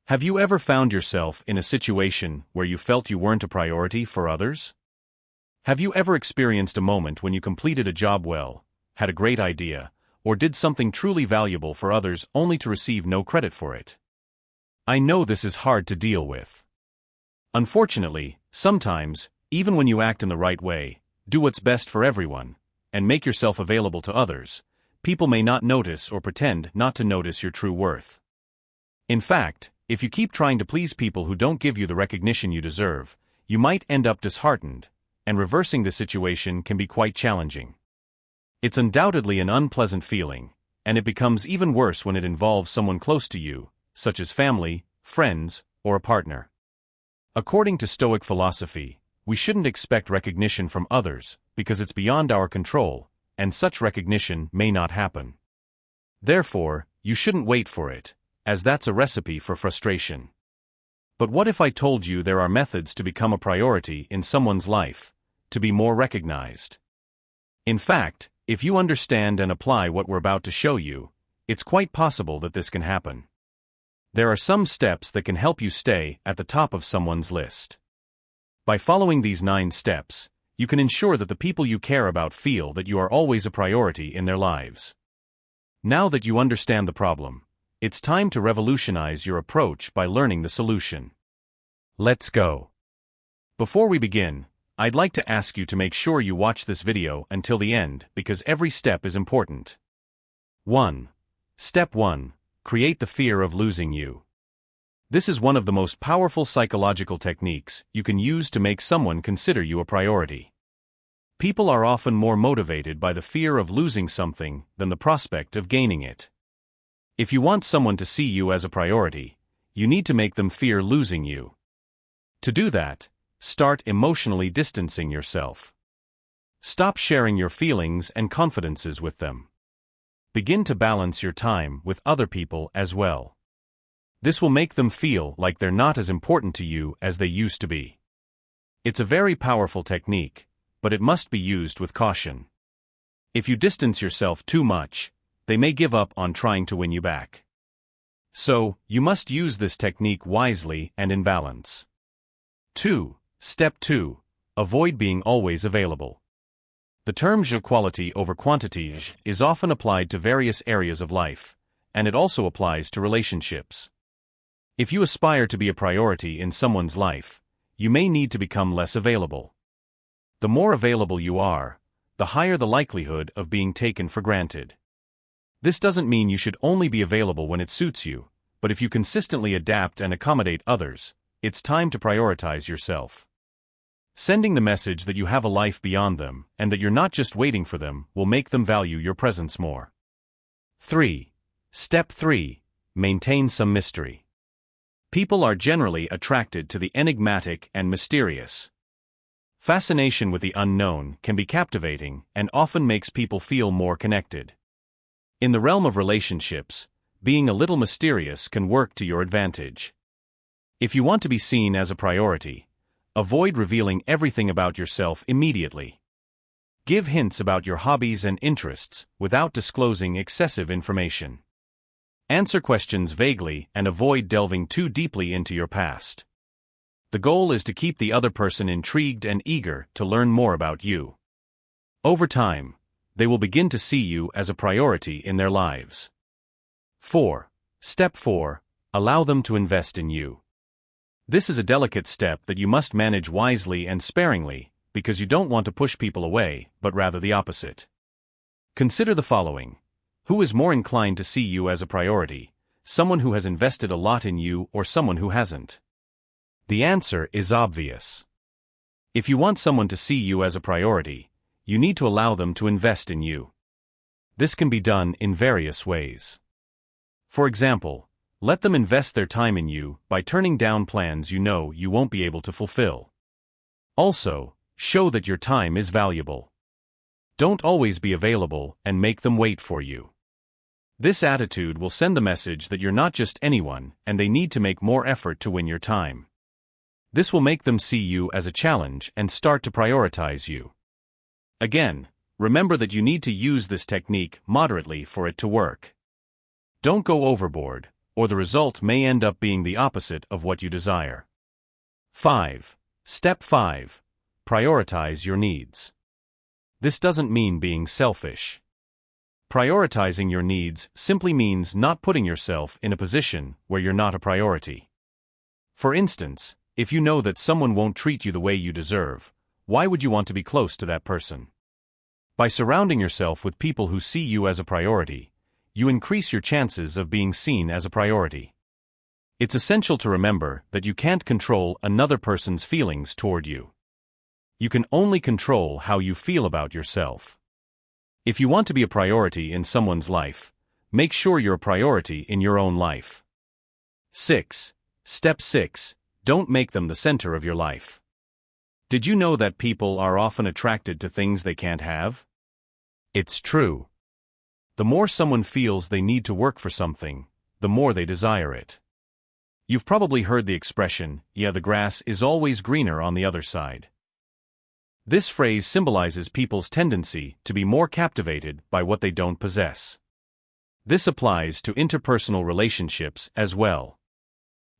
Have you ever found yourself in a situation where you felt you weren't a priority for others? Have you ever experienced a moment when you completed a job well, had a great idea, or did something truly valuable for others only to receive no credit for it? I know this is hard to deal with. Unfortunately, sometimes, even when you act in the right way, do what's best for everyone, and make yourself available to others, people may not notice or pretend not to notice your true worth. In fact, if you keep trying to please people who don't give you the recognition you deserve, you might end up disheartened, and reversing the situation can be quite challenging. It's undoubtedly an unpleasant feeling, and it becomes even worse when it involves someone close to you, such as family, friends, or a partner. According to Stoic philosophy, we shouldn't expect recognition from others because it's beyond our control, and such recognition may not happen. Therefore, you shouldn't wait for it, as that's a recipe for frustration. But what if I told you there are methods to become a priority in someone's life, to be more recognized? In fact, if you understand and apply what we're about to show you, it's quite possible that this can happen. There are some steps that can help you stay at the top of someone's list. By following these 9 steps, you can ensure that the people you care about feel that you are always a priority in their lives. Now that you understand the problem, it's time to revolutionize your approach by learning the solution. Let's go. Before we begin, I'd like to ask you to make sure you watch this video until the end because every step is important. 1. Step 1. Create the fear of losing you. This is one of the most powerful psychological techniques you can use to make someone consider you a priority. People are often more motivated by the fear of losing something than the prospect of gaining it. If you want someone to see you as a priority, you need to make them fear losing you. To do that, start emotionally distancing yourself. Stop sharing your feelings and confidences with them. Begin to balance your time with other people as well. This will make them feel like they're not as important to you as they used to be. It's a very powerful technique, but it must be used with caution. If you distance yourself too much, they may give up on trying to win you back. So, you must use this technique wisely and in balance. 2. Step 2. Avoid being always available. The term quality over quantity is often applied to various areas of life, and it also applies to relationships. If you aspire to be a priority in someone's life, you may need to become less available. The more available you are, the higher the likelihood of being taken for granted. This doesn't mean you should only be available when it suits you, but if you consistently adapt and accommodate others, it's time to prioritize yourself. Sending the message that you have a life beyond them and that you're not just waiting for them will make them value your presence more. 3. Step 3. Maintain some mystery. People are generally attracted to the enigmatic and mysterious. Fascination with the unknown can be captivating and often makes people feel more connected. In the realm of relationships, being a little mysterious can work to your advantage. If you want to be seen as a priority, avoid revealing everything about yourself immediately. Give hints about your hobbies and interests without disclosing excessive information. Answer questions vaguely and avoid delving too deeply into your past. The goal is to keep the other person intrigued and eager to learn more about you. Over time, they will begin to see you as a priority in their lives. 4. Step 4. Allow them to invest in you. This is a delicate step that you must manage wisely and sparingly, because you don't want to push people away, but rather the opposite. Consider the following. Who is more inclined to see you as a priority, someone who has invested a lot in you or someone who hasn't? The answer is obvious. If you want someone to see you as a priority, you need to allow them to invest in you. This can be done in various ways. For example, let them invest their time in you by turning down plans you know you won't be able to fulfill. Also, show that your time is valuable. Don't always be available and make them wait for you. This attitude will send the message that you're not just anyone and they need to make more effort to win your time. This will make them see you as a challenge and start to prioritize you. Again, remember that you need to use this technique moderately for it to work. Don't go overboard, or the result may end up being the opposite of what you desire. 5. Step 5. Prioritize your needs. This doesn't mean being selfish. Prioritizing your needs simply means not putting yourself in a position where you're not a priority. For instance, if you know that someone won't treat you the way you deserve, why would you want to be close to that person? By surrounding yourself with people who see you as a priority, you increase your chances of being seen as a priority. It's essential to remember that you can't control another person's feelings toward you. You can only control how you feel about yourself. If you want to be a priority in someone's life, make sure you're a priority in your own life. 6. Step 6. Don't make them the center of your life. Did you know that people are often attracted to things they can't have? It's true. The more someone feels they need to work for something, the more they desire it. You've probably heard the expression, "Yeah, the grass is always greener on the other side." This phrase symbolizes people's tendency to be more captivated by what they don't possess. This applies to interpersonal relationships as well.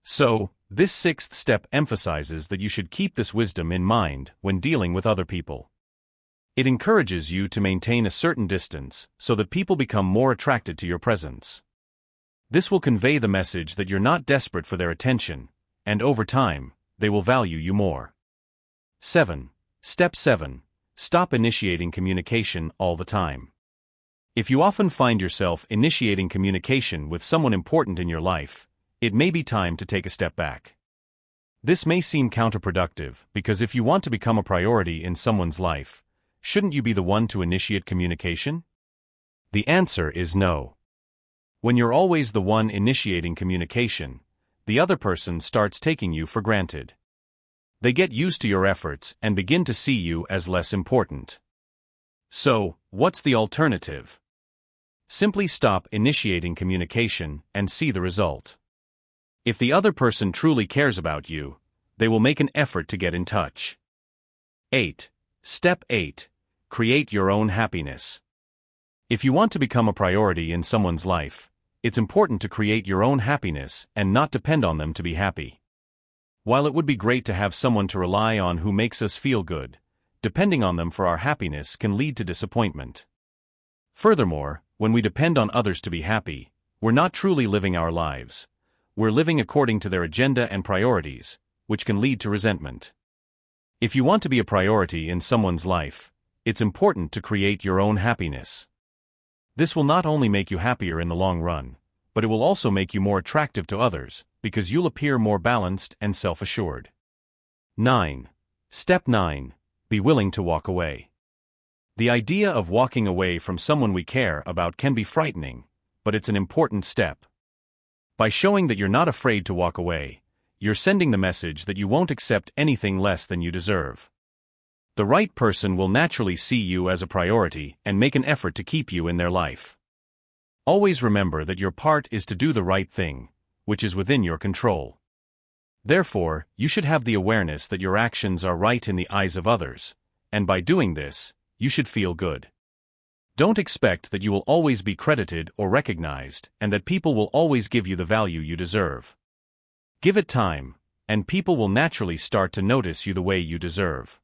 So, this 6th step emphasizes that you should keep this wisdom in mind when dealing with other people. It encourages you to maintain a certain distance so that people become more attracted to your presence. This will convey the message that you're not desperate for their attention, and over time, they will value you more. 7. Step 7. Stop initiating communication all the time. If you often find yourself initiating communication with someone important in your life, it may be time to take a step back. This may seem counterproductive because if you want to become a priority in someone's life, shouldn't you be the one to initiate communication? The answer is no. When you're always the one initiating communication, the other person starts taking you for granted. They get used to your efforts and begin to see you as less important. So, what's the alternative? Simply stop initiating communication and see the result. If the other person truly cares about you, they will make an effort to get in touch. 8. Step 8. Create your own happiness. If you want to become a priority in someone's life, it's important to create your own happiness and not depend on them to be happy. While it would be great to have someone to rely on who makes us feel good, depending on them for our happiness can lead to disappointment. Furthermore, when we depend on others to be happy, we're not truly living our lives. We're living according to their agenda and priorities, which can lead to resentment. If you want to be a priority in someone's life, it's important to create your own happiness. This will not only make you happier in the long run, but it will also make you more attractive to others, because you'll appear more balanced and self-assured. 9. Step 9. Be willing to walk away. The idea of walking away from someone we care about can be frightening, but it's an important step. By showing that you're not afraid to walk away, you're sending the message that you won't accept anything less than you deserve. The right person will naturally see you as a priority and make an effort to keep you in their life. Always remember that your part is to do the right thing, which is within your control. Therefore, you should have the awareness that your actions are right in the eyes of others, and by doing this, you should feel good. Don't expect that you will always be credited or recognized, and that people will always give you the value you deserve. Give it time, and people will naturally start to notice you the way you deserve.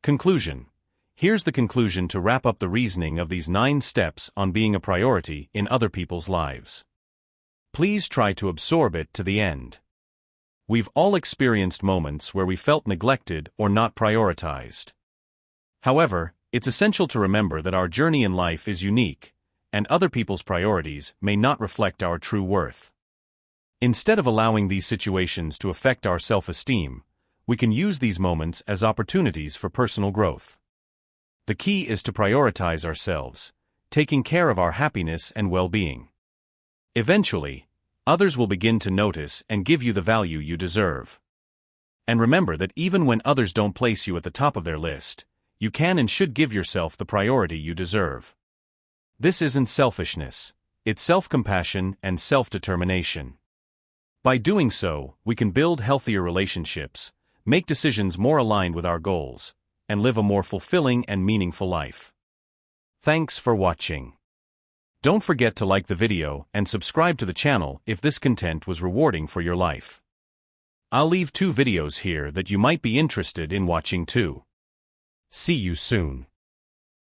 Conclusion. Here's the conclusion to wrap up the reasoning of these 9 steps on being a priority in other people's lives. Please try to absorb it to the end. We've all experienced moments where we felt neglected or not prioritized. However, it's essential to remember that our journey in life is unique, and other people's priorities may not reflect our true worth. Instead of allowing these situations to affect our self-esteem, we can use these moments as opportunities for personal growth. The key is to prioritize ourselves, taking care of our happiness and well-being. Eventually, others will begin to notice and give you the value you deserve. And remember that even when others don't place you at the top of their list, you can and should give yourself the priority you deserve. This isn't selfishness, it's self-compassion and self-determination. By doing so, we can build healthier relationships, make decisions more aligned with our goals, and live a more fulfilling and meaningful life. Thanks for watching. Don't forget to like the video and subscribe to the channel if this content was rewarding for your life. I'll leave 2 videos here that you might be interested in watching too. See you soon.